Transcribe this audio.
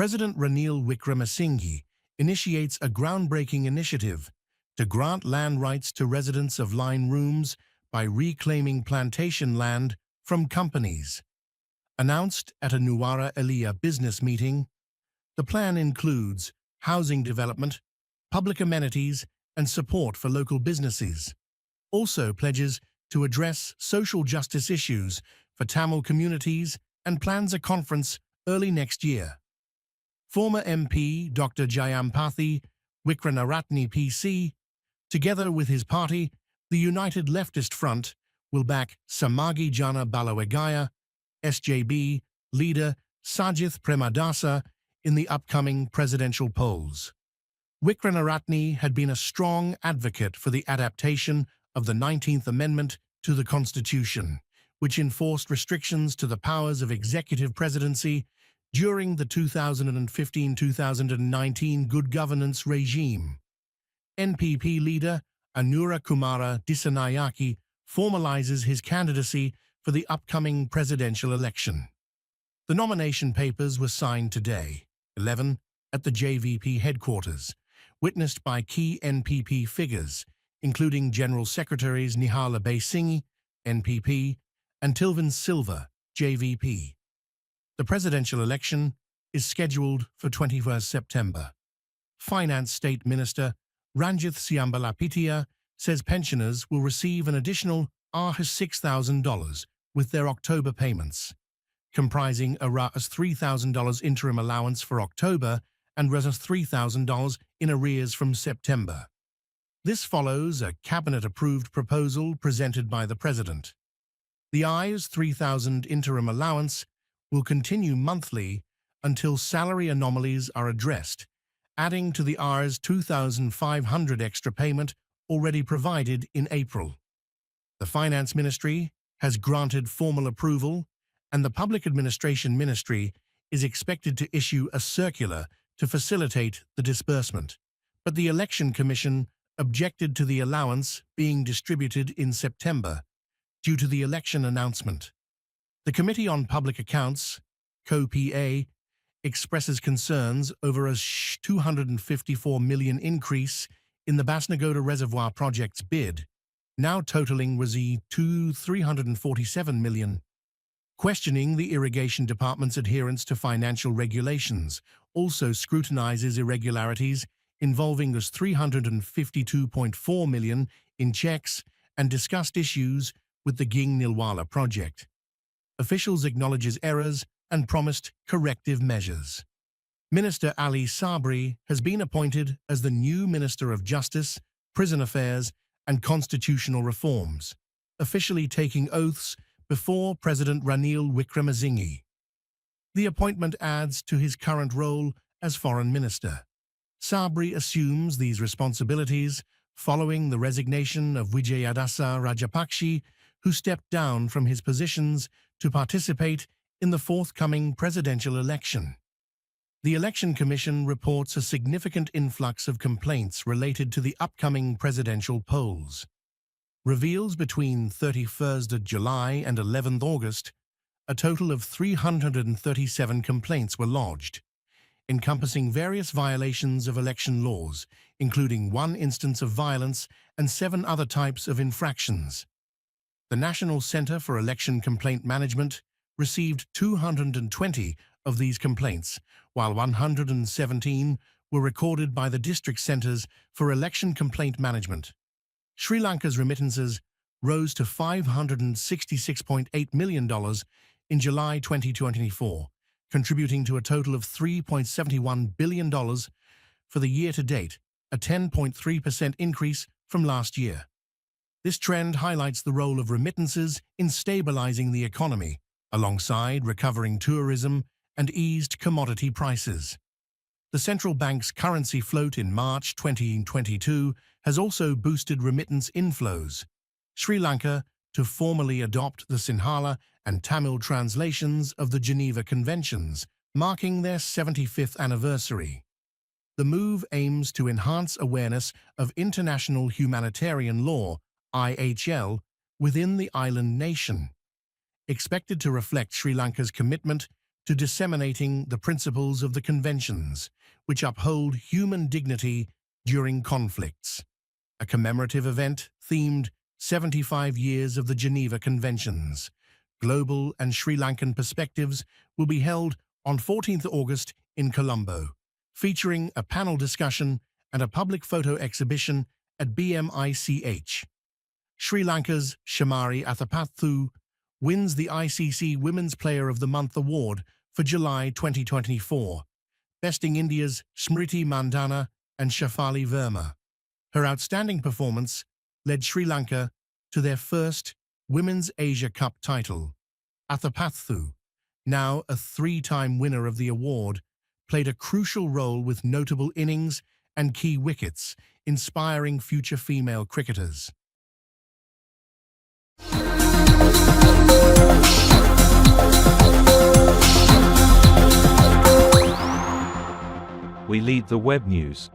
President Ranil Wickremesinghe initiates a groundbreaking initiative to grant land rights to residents of line rooms by reclaiming plantation land from companies. Announced at a Nuwara Eliya business meeting, the plan includes housing development, public amenities, and support for local businesses. Also pledges to address social justice issues for Tamil communities and plans a conference early next year. Former MP Dr. Jayampathi Wickranaratne PC, together with his party, the United Leftist Front, will back Samagi Jana Balawagaya, SJB, leader Sajith Premadasa in the upcoming presidential polls. Wickranaratne had been a strong advocate for the adaptation of the 19th Amendment to the Constitution, which enforced restrictions to the powers of executive presidency during the 2015-2019 good governance regime. NPP leader Anura Kumara Dissanayake formalizes his candidacy for the upcoming presidential election. The nomination papers were signed today, 11, at the JVP headquarters, witnessed by key NPP figures, including General Secretaries Nihala Singh, NPP, and Tilvin Silva, JVP. The presidential election is scheduled for 21st September. Finance State Minister Ranjith Siambalapitiya says pensioners will receive an additional $6,000 with their October payments, comprising a Rs $3,000 interim allowance for October and Rs $3,000 in arrears from September. This follows a cabinet-approved proposal presented by the President. The Rs $3,000 interim allowance will continue monthly until salary anomalies are addressed, adding to the Rs $2,500 extra payment already provided in April. The Finance Ministry has granted formal approval, and the Public Administration Ministry is expected to issue a circular to facilitate the disbursement. But the Election Commission objected to the allowance being distributed in September due to the election announcement. The Committee on Public Accounts, COPA, expresses concerns over a $254 million increase in the Basnagoda Reservoir project's bid, now totaling $347 million. Questioning the Irrigation Department's adherence to financial regulations also scrutinizes irregularities involving us $352.4 million in checks and discussed issues with the Ging Nilwala project. Officials acknowledges errors and promised corrective measures. Minister Ali Sabri has been appointed as the new Minister of Justice, Prison Affairs and Constitutional Reforms, officially taking oaths before President Ranil Wickremesinghe. The appointment adds to his current role as Foreign Minister. Sabri assumes these responsibilities following the resignation of Vijayadasa Rajapakse, who stepped down from his positions to participate in the forthcoming presidential election. The Election Commission reports a significant influx of complaints related to the upcoming presidential polls. Reveals between 31st July and 11th August, a total of 337 complaints were lodged, encompassing various violations of election laws, including 1 instance of violence and 7 other types of infractions. The National Center for Election Complaint Management received 220 of these complaints, while 117 were recorded by the District Centers for Election Complaint Management. Sri Lanka's remittances rose to $566.8 million in July 2024, contributing to a total of $3.71 billion for the year to date, a 10.3% increase from last year. This trend highlights the role of remittances in stabilizing the economy, alongside recovering tourism and eased commodity prices. The central bank's currency float in March 2022 has also boosted remittance inflows. Sri Lanka to formally adopt the Sinhala and Tamil translations of the Geneva Conventions, marking their 75th anniversary. The move aims to enhance awareness of international humanitarian law, IHL, within the island nation. Expected to reflect Sri Lanka's commitment to disseminating the principles of the conventions, which uphold human dignity during conflicts. A commemorative event themed 75 years of the Geneva Conventions. Global and Sri Lankan perspectives will be held on 14th August in Colombo, featuring a panel discussion and a public photo exhibition at BMICH. Sri Lanka's Shamari Athapaththu wins the ICC Women's Player of the Month award for July 2024, besting India's Smriti Mandhana and Shafali Verma. Her outstanding performance led Sri Lanka to their first Women's Asia Cup title. Athapaththu, now a three-time winner of the award, played a crucial role with notable innings and key wickets, inspiring future female cricketers. We lead the web news.